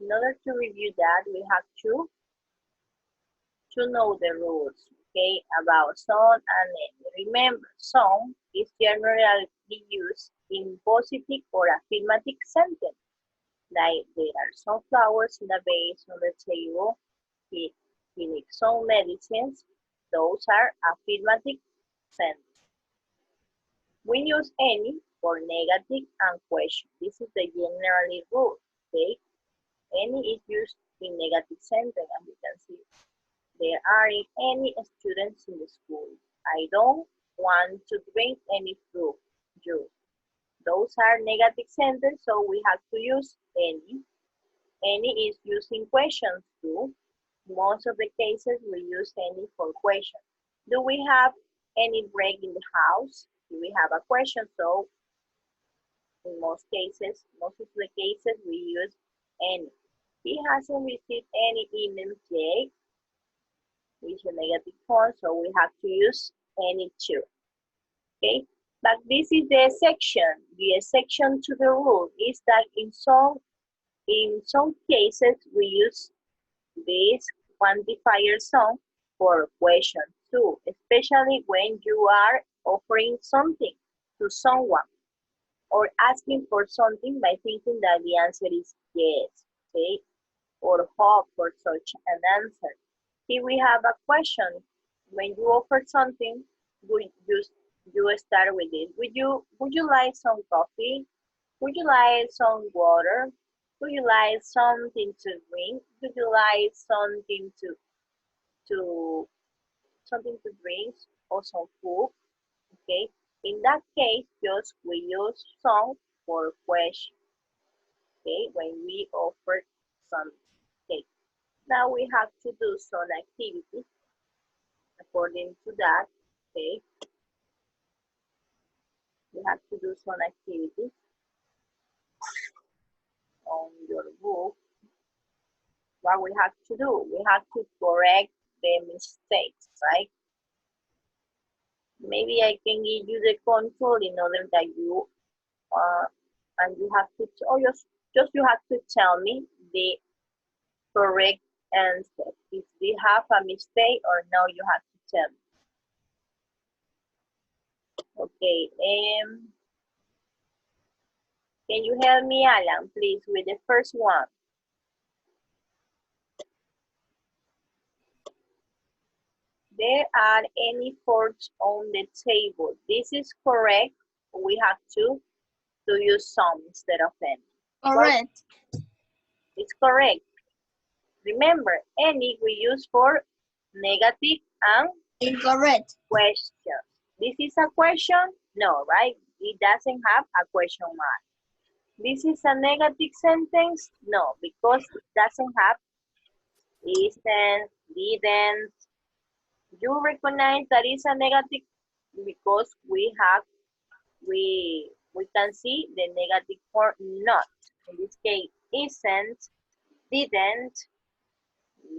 In order to review that, we have to know the rules, okay, about some and any. Remember, some is generally used in positive or affirmative sentence, like there are some flowers in a vase on the table, he needs some medicines. Those are affirmative sentences. We use any for negative and question. This is the general rule, okay? Any is used in negative sentence, as you can see. There aren't any students in the school. I don't want to drink any fruit juice. Those are negative sentences, so we have to use any. Any is used in questions too. Most of the cases we use any for questions. Do we have any break in the house? Do we have a question? So in most of the cases we use any. He hasn't received any email yet, which is a negative form, so we have to use any too. Okay, but this is the exception. The exception to the rule is that in some cases we use this quantifier some for question too, especially when you are offering something to someone or asking for something by thinking that the answer is yes, okay, or hope for such an answer. Here we have a question. When you offer something, you start with it. Would you like some coffee? Would you like some water? Would you like something to drink? Would you like to something to drink or some food? Okay. In that case, just we use some for question. Okay, when we offer some. Okay. Now we have to do some activities according to that. Okay. We have to do some activities on your book. What we have to do? We have to correct the mistakes, right? Maybe I can give you the control in order that you and you have to just you have to tell me the correct answer. If we have a mistake or no, you have to tell me. Okay. Can you help me, Alan, please, with the first one? There are any forks on the table. This is correct. We have to use some instead of any. Correct. Well, it's correct. Remember, any we use for negative and incorrect questions. This is a question? No, right? It doesn't have a question mark. This is a negative sentence? No, because it doesn't have isn't, didn't. You recognize that it's a negative because we can see the negative form not. In this case, isn't, didn't,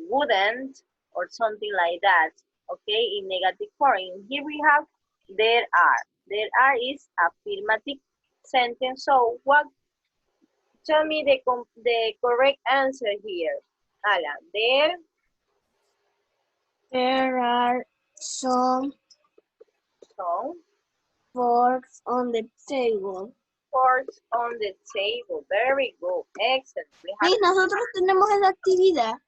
wouldn't, or something like that. Okay, in negative form. Here we have there are. There are is affirmative sentence. So what? Tell me the correct answer here, Alan. there are some forks on the table. Forks on the table. Very good. Excellent. We have Sí, nosotros tenemos esa actividad.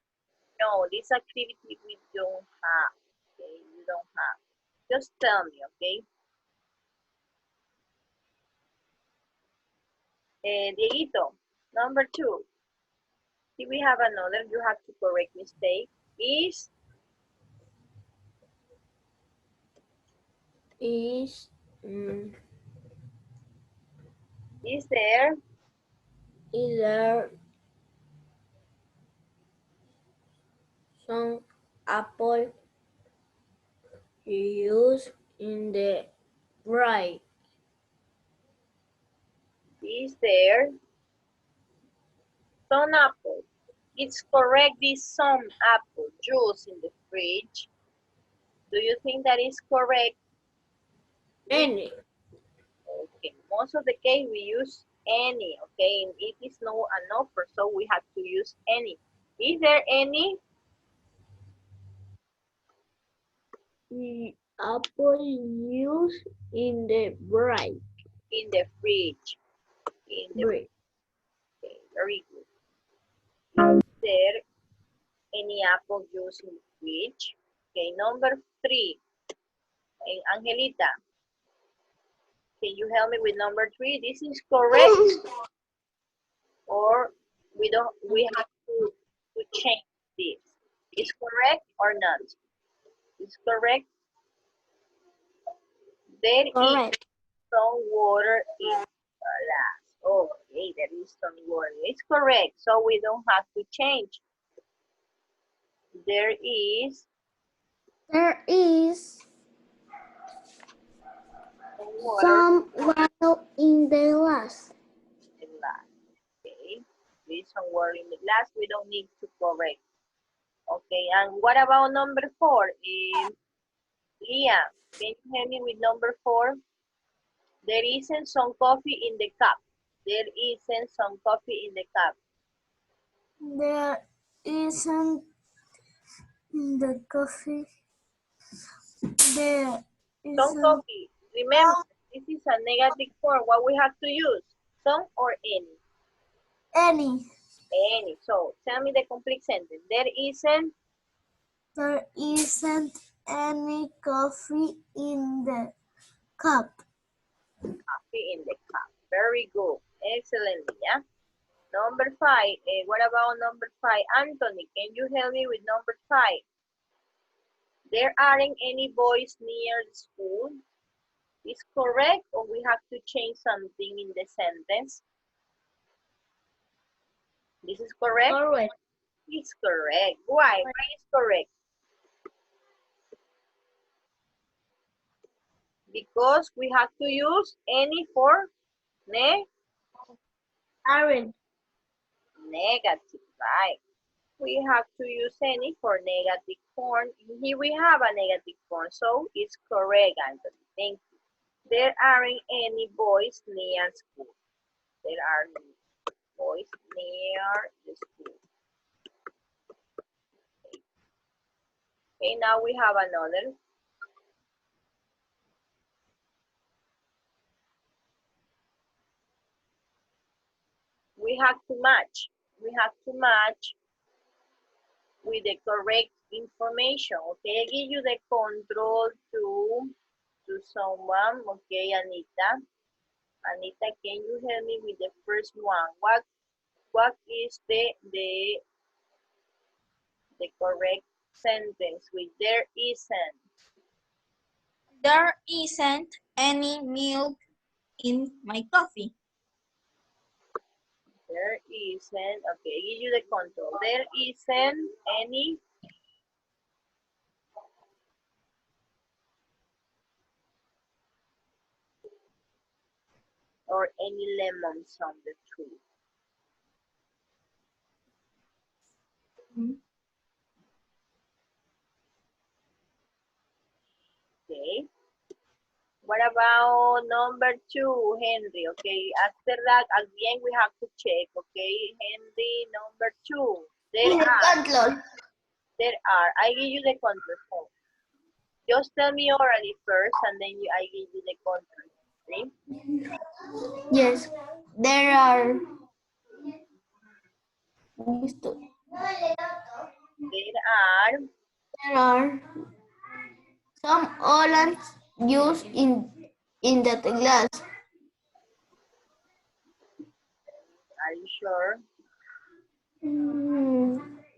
no, this activity we don't have. Okay, you don't have. Just tell me, okay? Dieguito, number 2. If we have another, you have to correct mistake. Is there some apple juice in the fridge? is there some apple? It's correct, this some apple juice in the fridge. Do you think that is correct? Any. Okay, most of the case we use any, okay? And it is no an offer, so we have to use any. Is there any? The apple used in the break. In the fridge. In the Break. okay, very good. Is there any apple juice in the fridge? Okay, number 3. And Angelita, can you help me with number 3? This is correct, or we have to change this. Is correct or not? Is correct? There is Correct. some water in the glass. Okay, there is some water. It's correct, so we don't have to change. There is There is some water some water in the glass. in the glass. Okay, there is some water in the glass. We don't need to correct. Okay, and what about number 4? Leah, can you help me with number 4? There isn't some coffee in the cup. There isn't some coffee in the cup. There isn't in the coffee. There Some isn't coffee. Remember, this is a negative form. What we have to use? Some or any? any. Any. So tell me the complete sentence. There isn't There isn't any coffee in the cup. coffee in the cup. Very good. Excellent. Yeah. Number 5. What about number 5? Anthony, can you help me with number 5? There aren't any boys near the school. Is correct, or we have to change something in the sentence? This is correct? Correct. It's correct. Why? Why is correct? Because we have to use any for Aren't. negative, right? We have to use any for negative form. Here we have a negative form, so it's correct, Anthony. Thank you. There aren't any boys near school. There are no boys near the school. Okay, now we have another. We have to match. We have to match with the correct information. Okay, I give you the control to someone. Okay, Anita. Anita, can you help me with the first one? What is the correct sentence with there isn't? There isn't any milk in my coffee. There isn't. Okay, I give you the control. There isn't any or any lemons on the tree. Okay. What about number 2, Henry? Okay, after that, again, we have to check. Okay, Henry, number 2. There are. I give you the control. Just tell me orally first, and then I give you the control. See? Yes, there are. There are There are some orange juice in that glass. Are you sure?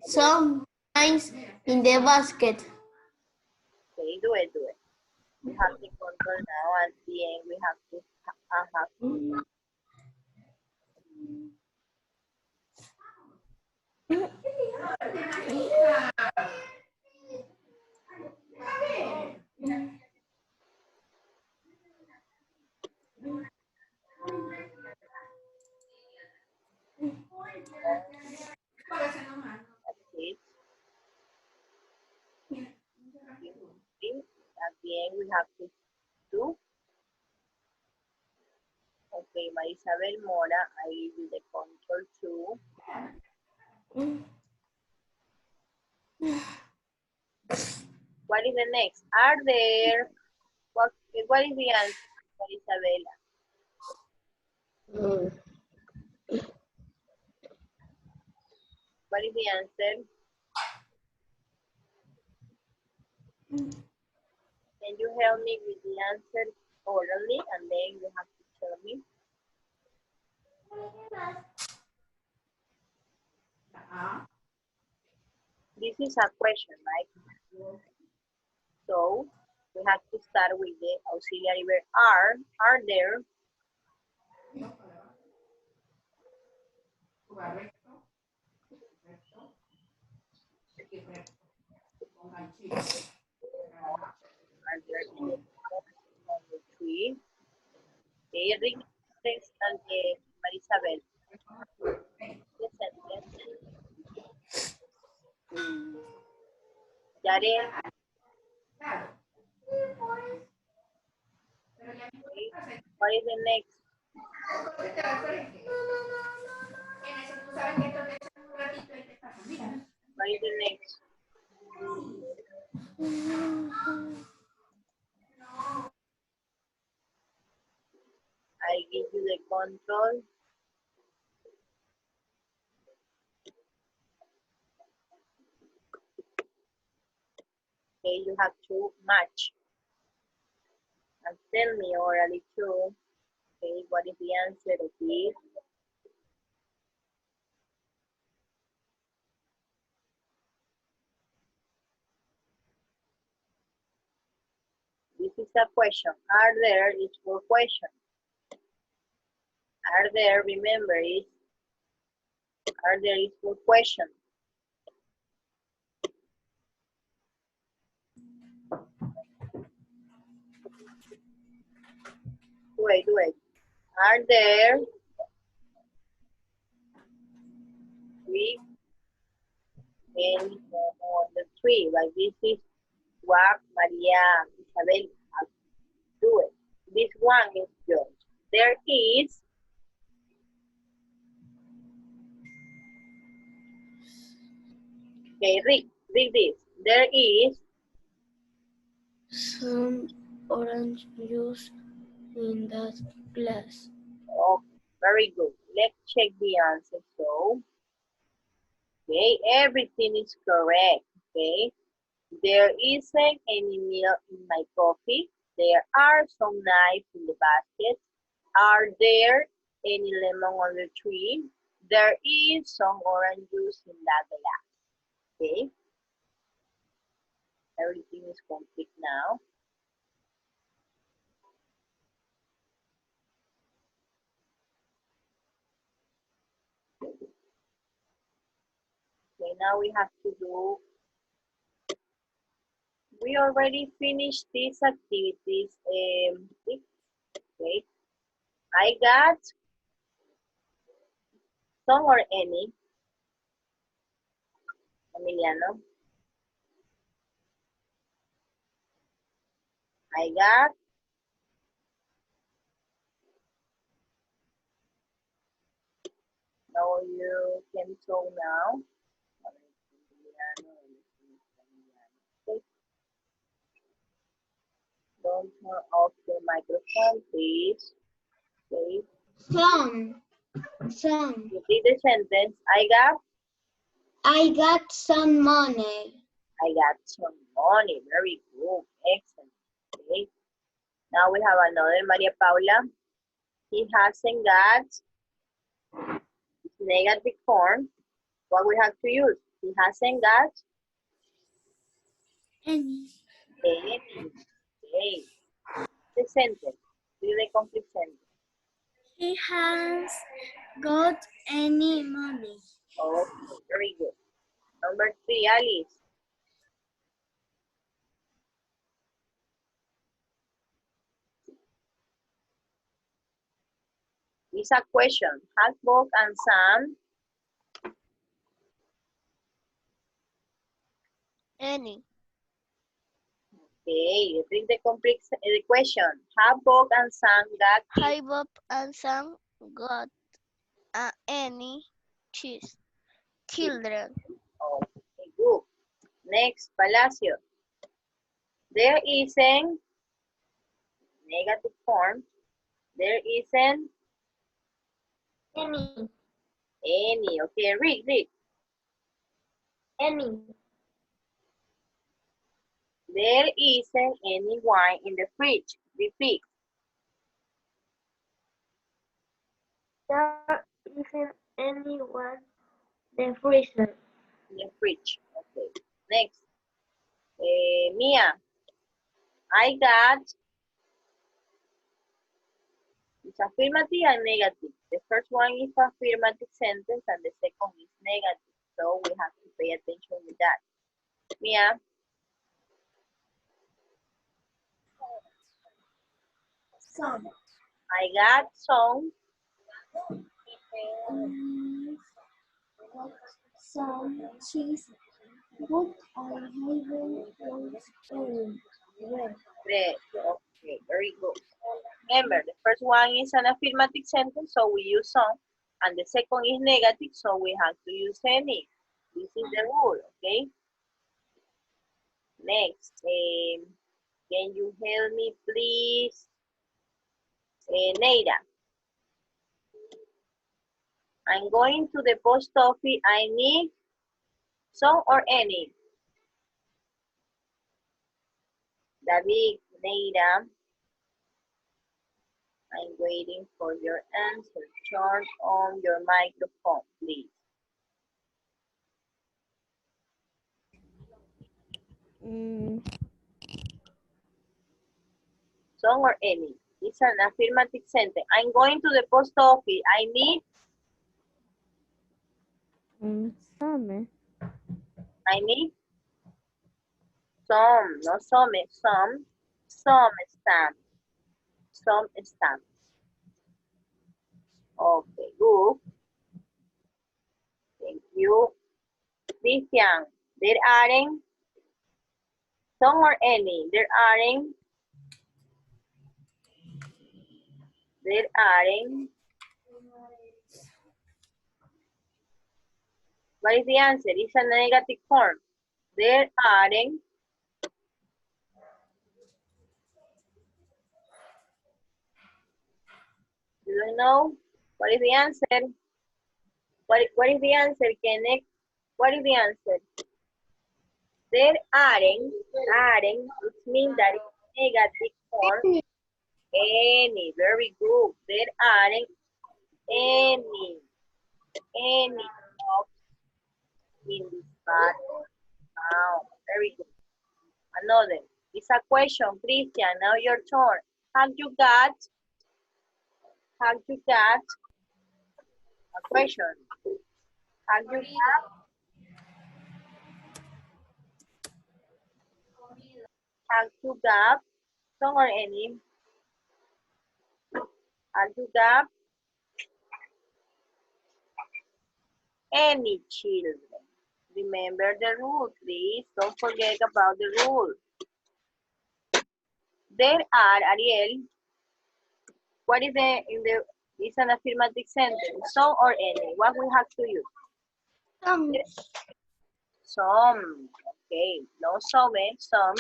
Some ice in the basket. Okay, do it, do it. We have the control now, and at the end, we have to have. It. At the end, we have to do. Okay, Okay, Marisabel Mora, I give you the control too. What is the next? Are there, what is the answer, Isabella? What is the answer? Can you help me with the answer orally and then you have to tell me? This is a question, right? So we have to start with the auxiliary verb are. Are there? Are there any on the tree? Okay, read this and Marisabel. The sentence. Yaren. Okay. What is the next? What is the next? I give you the control. Okay, you have to match. And tell me orally too. Okay, what is the answer of this? This is a question. Are there is for question. Are there, remember, is are there is for question. Wait. Are there three in on the tree? Like this is what Maria Isabel has to do it. This one is yours. There is okay, read this. There is some orange juice in that glass. oh, very good. Let's check the answer. So okay, everything is correct. Okay. There isn't any milk in my coffee. There are some knives in the basket. Are there any lemon on the tree? There is some orange juice in that glass. Okay. Everything is complete now. Okay, now we have to do, we already finished these activities. Okay. I got some or any, Emiliano. I got no, you can talk now. Okay. Don't turn off the microphone, please. Okay. Some. Repeat the sentence. I got some money. I got some money. Very good. Excellent. Okay. Now we have another Maria Paula. He hasn't got negative form. What we have to use? He hasn't got Any. any. Okay. The sentence. Do the complete sentence. He has got any money. Okay. Very good. Number 3, Alice. It's a question. Has Bob and Sam Any. Okay, read the question. Have Bob and Sam got Hi, Bob and Sam got any children? Okay, good. Next, Palacio. There isn't negative form. There isn't any. Okay, read. Any. There isn't any wine in the fridge. Repeat. There isn't anyone in the freezer. In the fridge. Okay. Next. Mia. I got. It's affirmative and negative. The first one is affirmative sentence and the second is negative. So we have to pay attention with that. Mia. Some. I got some. Some cheese. But I haven't any. Bread. Okay, very good. Remember, the first one is an affirmative sentence, so we use some. And the second is negative, so we have to use any. This is the rule, okay? Next, can you help me, please? Neida. I'm going to the post office. I need some or any. David, Neida. I'm waiting for your answer. Turn on your microphone, please. Some or any. It's an affirmative sentence. I'm going to the post office. I need. Some. I need some, no some stamp. Some stamp. Okay, good. Thank you. Christian, there aren't some or any. There aren't. What is the answer? It's a negative form. There aren't. You don't know? What is the answer? What is the answer, Kenneth? What is the answer? There aren't, which means that it's negative form. Any, very good. There aren't any jobs in this part. Wow, very good. Another. It's a question, Christian. Now your turn. Have you got a question? Have you got some or any? Have you got any children? Remember the rule, please. Don't forget about the rule. There are, Ariel. What is it's an affirmative sentence, some or any. What we have to use? Some. Some. Okay, no some, some.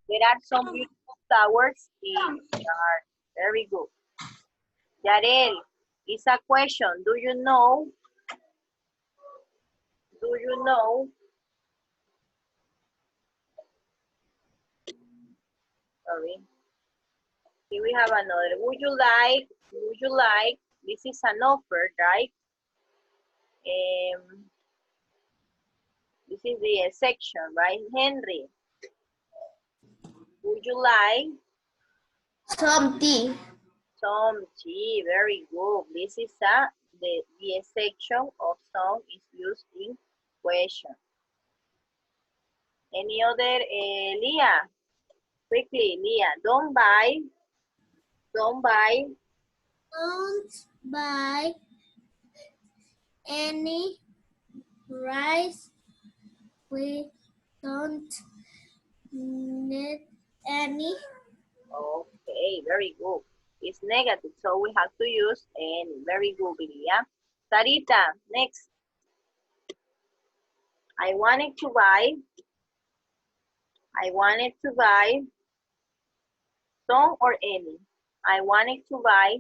There are some beautiful flowers in the yard. Very good. Yarel, it's a question. Do you know? Sorry. Here we have another. Would you like, this is an offer, right? This is the section, right? Henry, would you like? Some tea. Some tea, very good. This is the section of some is used in question. Any other, Leah? Quickly, Leah, don't buy Any rice. We don't need Any. Okay, very good. It's negative, so we have to use any. Very good, Lilia. Sarita, next. I wanted to buy some or any. I wanted to buy.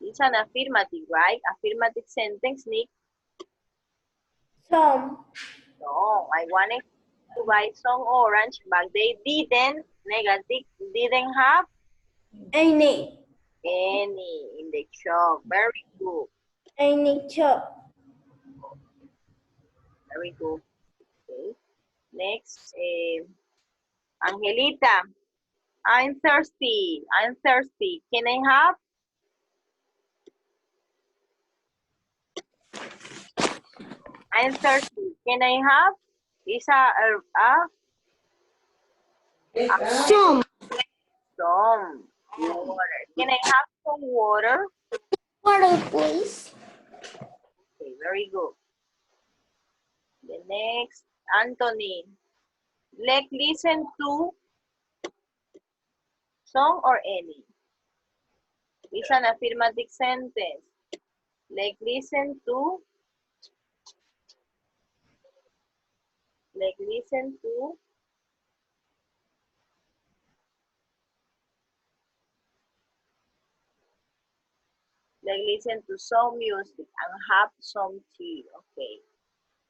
It's an affirmative, right? Affirmative sentence, Nick. Some. No, I wanted to buy some orange, but they didn't. Negative, didn't have Any. any in the shop. Very good. Any shop. Very good. Okay. Next, Angelita. I'm thirsty. I'm thirsty. Can I have? I'm thirsty. Can I have? It's Some. some water. Can I have some water? Water, please. Okay, very good. The next, Anthony. Let's listen to some or any. It's an affirmative sentence. Let's listen to. Let's listen to. Let's listen to some music and have some tea. Okay,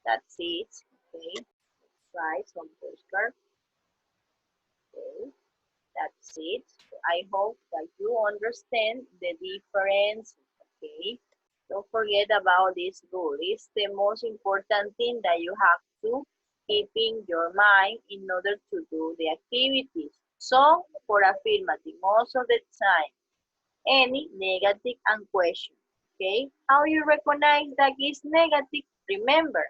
that's it. Okay, let's try some postcard. Okay, that's it. I hope that you understand the difference. Okay, don't forget about this rule. It's the most important thing that you have to keep in your mind in order to do the activities. So, for affirmative, most of the time, any, negative, and question. Okay, how you recognize that it's negative? Remember,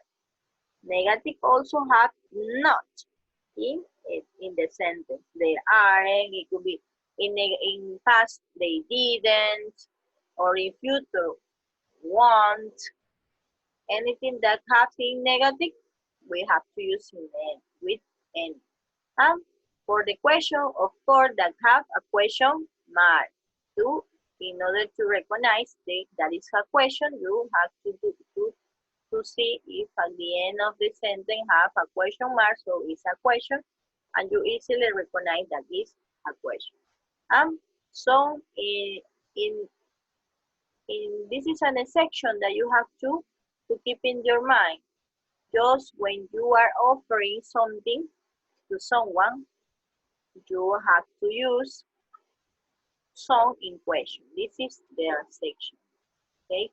negative also have not in the sentence. There aren't, it could be in past they didn't, or in future won't. Anything that has in negative, we have to use in N with N. And for the question, of course, that have a question mark. In order to recognize that is a question, you have to see if at the end of the sentence have a question mark, so it's a question, and you easily recognize that is a question. So in this is an section that you have to keep in your mind. Just when you are offering something to someone, you have to use some in question. This is their section. Okay.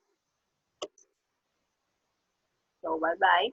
So bye bye.